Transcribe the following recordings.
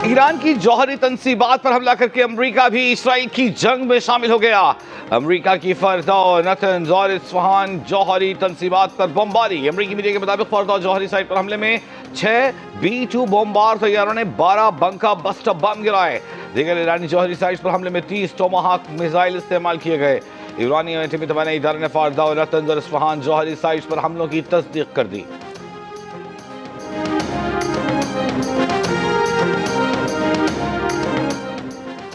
Iran की जौहरी तंसीबात पर हमला करके अमरीका भी इसराइल की जंग में शामिल हो गया। अमरीका की फरदा, नतंज और इस्फहान जौहरी तंसीबात पर बमबारी। अमरीकी मीडिया के मुताबिक फरदा जौहरी साइट पर हमले में 6 B-2 बमबार तैयारों ने 12 बंका बस्टर बम गिराए। दीगर ईरानी जौहरी साइट पर हमले में 30 टोमाहाक मिसाइल इस्तेमाल किए गए। ईरानी एटमी तवानाई इदारे ने फरदा और नतंज और इस्फहान जौहरी साइट पर हमलों की तस्दीक कर दी।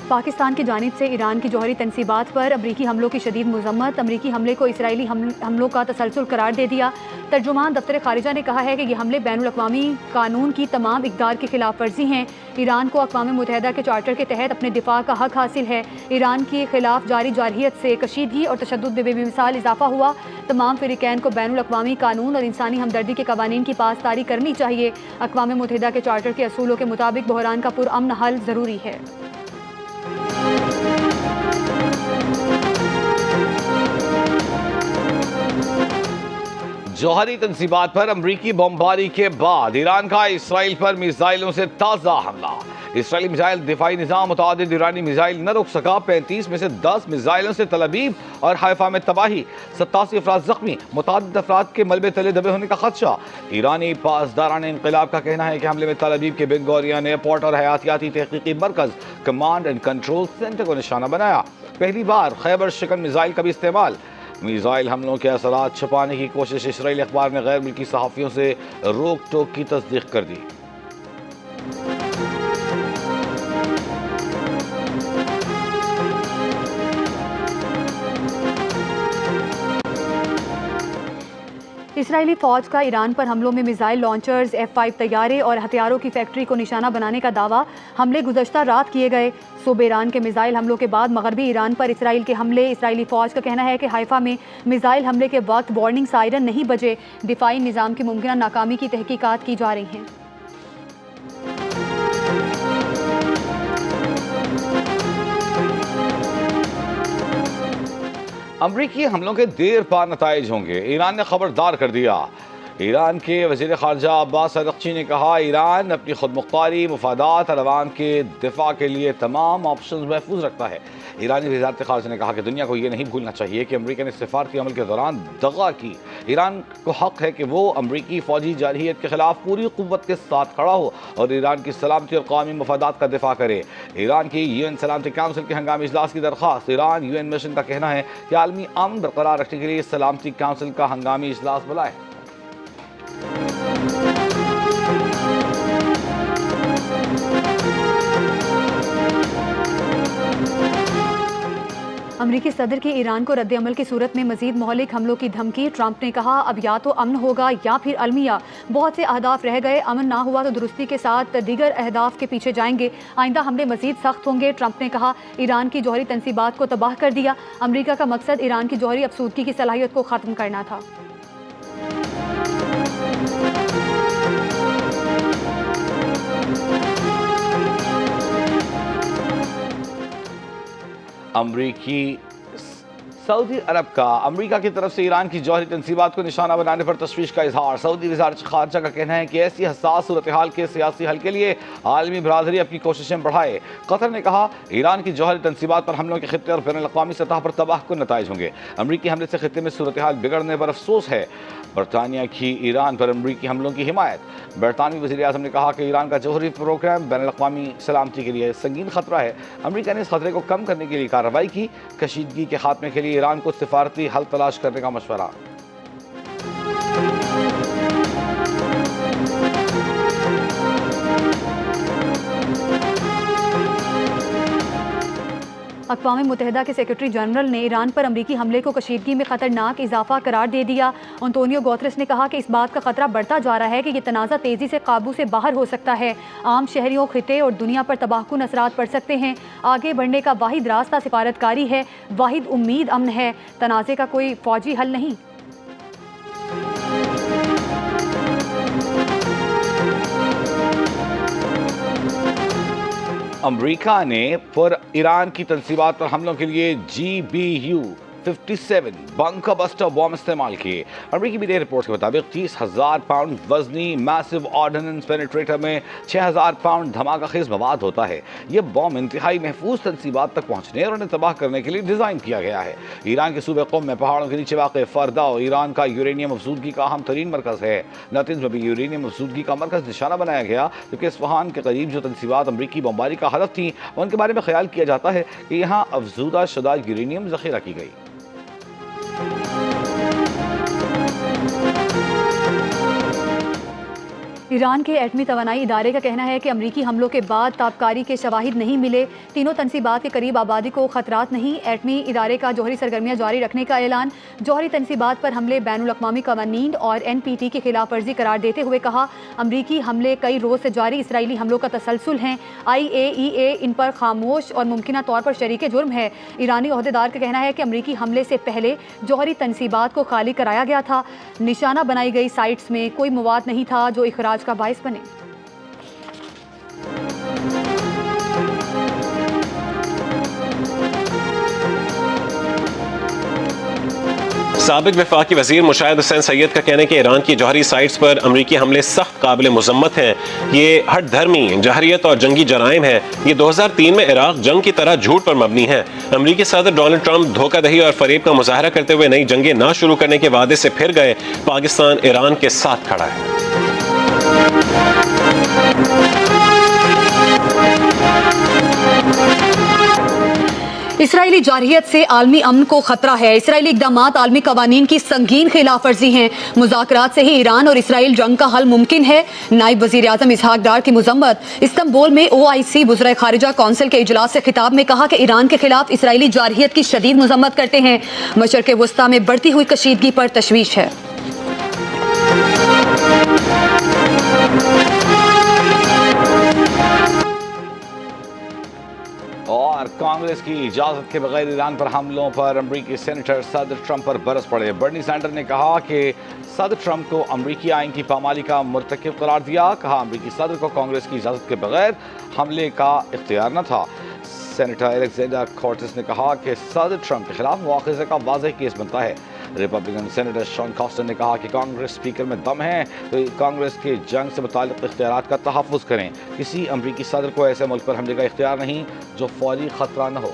पाकिस्तान की जानिब से ईरान की जौहरी तनसीबात पर अमरीकी हमलों की शदीद मजम्मत। अमरीकी हमले को इसराइली हमलों का तसलसल करार दे दिया। तर्जुमान दफ्तर खारिजा ने कहा है कि ये हमले बैनुल-अक़वामी कानून की तमाम इक़दार की खिलाफ वर्जी हैं। ईरान को अक़वाम मुत्तहिदा के चार्टर के तहत अपने दिफा का हक हासिल है। ईरान के खिलाफ जारी जारहियत से कशीदगी और तशद्दुद में बेमिसाल इजाफा हुआ। तमाम फ़रीक़ैन को बैनुल-अक़वामी कानून और इंसानी हमदर्दी के कवानीन की पासदारी करनी चाहिए। अक़वाम मुत्तहिदा के चार्टर के असूलों के मुताबिक बहरान का पुरअमन हल ज़रूरी है। जौहरी तंसीबात पर अमरीकी बमबारी के बाद ईरान का इसराइल पर मिसाइलों से ताज़ा हमला। इसराइली मिसाइल दिफाई निज़ाम मुतादिद ईरानी मिसाइल न रोक सका। 35 में से 10 मिसाइलों से तल अवीव और हाइफा में तबाही। 87 अफराद जख्मी, मुतादिद अफराद के मलबे तले दबे होने का खदशा। ईरानी पासदारान इंक़िलाब का कहना है कि हमले में तल अवीव के बिन गौरियन एयरपोर्ट और हयातियाती तहकीकी मरकज़ कमांड एंड कंट्रोल सेंटर को निशाना बनाया। पहली बार खैबर शिकन मिसाइल का भी इस्तेमाल। मिसाइल हमलों के असरात छुपाने की कोशिश। इसराइली अखबार ने गैर मुल्की सहाफ़ियों से रोक टोक की तस्दीक कर दी। इसराइली फ़ौज का ईरान पर हमलों में मिसाइल लॉन्चर्स, F-5 तैयारे और हथियारों की फैक्ट्री को निशाना बनाने का दावा। हमले गुज़श्ता रात किए गए। सूबे ईरान के मिसाइल हमलों के बाद मगरबी ईरान पर इसराइल के हमले। इसराइली फ़ौज का कहना है कि हाइफा में मिसाइल हमले के वक्त वार्निंग सायरन नहीं बजे। दिफाई निज़ाम की मुमकिन नाकामी की तहकीकात की जा रही हैं। अमरीकी हमलों के देर पा नताइज होंगे, ईरान ने खबरदार कर दिया। ईरान के वज़ीर ख़ारजा अब्बास अरग़ची ने कहा, ईरान अपनी खुदमुख्तारी, मुफादात और अवाम के दिफा के लिए तमाम ऑप्शन महफूज रखता है। ईरानी वज़ारत ख़ारजा ने कहा कि दुनिया को ये नहीं भूलना चाहिए कि अमरीका ने सिफारती अमल के दौरान दगा की। ईरान को हक़ है कि वो अमरीकी फ़ौजी जारहियत के ख़िलाफ़ पूरी क़ुव्वत के साथ खड़ा हो और ईरान की सलामती और क़ौमी मफादात का दिफा करे। ईरान की UN सलामती काउंसिल के हंगामी इजलास की दरख्वास्त। ईरान UN मिशन का कहना है कि आलमी अमन बरकरार रखने के लिए सलामती काउंसिल का हंगामी इजलास बुलाए। अमरीकी सदर की ईरान को रद्द अमल की सूरत में मजीद महलिक हमलों की धमकी। ट्रंप ने कहा, अब या तो अमन होगा या फिर अलमिया। बहुत से अहदाफ रह गए, अमन ना हुआ तो दुरुस्ती के साथ दीगर अहदाफ के पीछे जाएंगे। आइंदा हमले मजीद सख्त होंगे। ट्रंप ने कहा, ईरान की जौहरी तनसीबात को तबाह कर दिया। अमरीका का मकसद ईरान की जौहरी अफसूदगी की सलाहियत को ख़त्म करना था। सऊदी अरब का अमरीका की तरफ से ईरान की जौहरी तनसीबात को निशाना बनाने पर तशवीश का इजहार। सऊदी वज़ारत ख़ारजा का कहना है कि ऐसी हसास सूरत हाल के सियासी हल के लिए आलमी बरादरी अपनी कोशिशें बढ़ाए। कतर ने कहा, ईरान की जौहरी तनसीबात पर हमलों के खित्ते और बैनुल-अक़वामी सतह पर तबाहकुन नताइज होंगे। अमरीकी हमले से खित्ते में सूरत हाल बिगड़ने पर अफसोस है। बरतानिया की ईरान पर अमरीकी हमलों की हिमायत। बरतानवी वज़ीर आज़म ने कहा कि ईरान का जौहरी प्रोग्राम बैनुल-अक़वामी सलामती के लिए संगीन खतरा है। अमरीका ने इस खतरे को कम करने के लिए कार्रवाई की। कशीदगी के खात्मे के लिए ईरान को सिफारती हल तलाश करने का मशवरा। अक़वाम मुत्तहिदा के सेक्रेटरी जनरल ने ईरान पर अमरीकी हमले को कशीदगी में ख़तरनाक इजाफा करार दे दिया। एंटोनियो गुतेरेस ने कहा कि इस बात का खतरा बढ़ता जा रहा है कि यह तनाज़ा तेज़ी से काबू से बाहर हो सकता है। आम शहरियों, खिते और दुनिया पर तबाहकुन असरात पड़ सकते हैं। आगे बढ़ने का वाहिद रास्ता सिफारतकारी है, वाहिद उम्मीद अमन है, तनाज़े का कोई फ़ौजी हल नहीं। अमरीका ने ईरान की तनसीबात पर हमलों के लिए GBU 57 बंकर बस्टर बॉम्ब इस्तेमाल किए। अमरीकी मीडिया रिपोर्ट के मुताबिक 30,000 पाउंड वजनी मैसिव ऑर्डिनेंस पेनिट्रेटर में 6,000 पाउंड धमाका खेज मवाद होता है। यह बॉम्ब इंतहाई महफूज तनसीबात तक पहुंचने और उन्हें तबाह करने के लिए डिजाइन किया गया है। ईरान के सूबे क़ुम में पहाड़ों के नीचे वाक़ फरदा ईरान का यूरेनियम अफजूदगी का अहम तरीन मरकज है। नातिंज में भी यूरेनियम अफजूदगी का मरकज निशाना बनाया गया, क्योंकि इस्फहान के करीब जो तनसीबात अमरीकी बमबारी का हदफ थी उनके बारे में ख्याल किया जाता है कि यहाँ अफजूदा शुदा यूरेनियम जखीरा की गई। ईरान के एटमी तवानाई इदारे का कहना है कि अमरीकी हमलों के बाद ताबकारी के शवाहिद नहीं मिले। तीनों तनसीबात के करीब आबादी को खतरात नहीं। एटमी इदारे का जौहरी सरगर्मियाँ जारी रखने का ऐलान। जौहरी तनसीबात पर हमले बैनुल-अक़वामी क़वानीन और NPT की खिलाफ वर्जी करार देते हुए कहा, अमरीकी हमले कई रोज़ से जारी इसराइली हमलों का तसलसल हैं। IAEA इन पर खामोश और मुमकिन तौर पर शरीक जुर्म है। ईरानी ओहदेदार का कहना है कि अमरीकी हमले से पहले जौहरी तनसीबात को खाली कराया गया था। निशाना बनाई गई साइट्स में कोई मवाद नहीं था जो इखराज का बाइस बने। साबिक वफाकी वज़ीर मुशाहिद हुसैन सैयद का कहना है कि ईरान की जौहरी साइट्स पर अमरीकी हमले सख्त काबिल मुज़म्मत हैं। ये हट धर्मी, जहरियत और जंगी जराइम है। ये 2003 में इराक जंग की तरह झूठ पर मबनी है। अमरीकी सदर डोनाल्ड ट्रंप धोखादही और फरेब का मुजाहरा करते हुए नई जंगें ना शुरू करने के वादे से फिर गए। पाकिस्तान ईरान के साथ खड़ा है। इसराइली जारहियत से आलमी अमन को खतरा है। इसराइली इक़दामात आलमी कवानीन की संगीन खिलाफ वर्जी हैं। मुज़ाकरात से ही ईरान और इसराइल जंग का हल मुमकिन है। नायब वज़ीर आज़म इसहाक डार की मज़म्मत। इस्तांबुल में OIC वज़राए खारिजा कौंसिल के इजलास से खिताब में कहा कि ईरान के खिलाफ इसराइली जारहियत की शदीद मज़म्मत करते हैं। मशरिक़ वस्ता में बढ़ती हुई कशीदगी पर तशवीश है। और कांग्रेस की इजाजत के बगैर ईरान पर हमलों पर अमरीकी सेनेटर सदर ट्रंप पर बरस पड़े। बर्नी सैंडर ने कहा कि सदर ट्रंप को अमरीकी आइन की पामाली का मुर्तकिब करार दिया। कहा, अमरीकी सदर को कांग्रेस की इजाजत के बगैर हमले का इख्तियार न था। सेनेटर एलेक्जेंडर कॉर्टिस ने कहा कि सदर ट्रंप के खिलाफ मुआखज़े का वाज़ेह केस बनता है। रिपब्लिकन सेनेटर शॉन कॉस्टर ने कहा कि कांग्रेस स्पीकर में दम है तो कांग्रेस के जंग से मुताल्लिक़ इख्तियारात का तहफ़्फ़ुज़ करें। किसी अमरीकी सदर को ऐसे मुल्क पर हमले का इख्तियार नहीं जो फौरी ख़तरा न हो।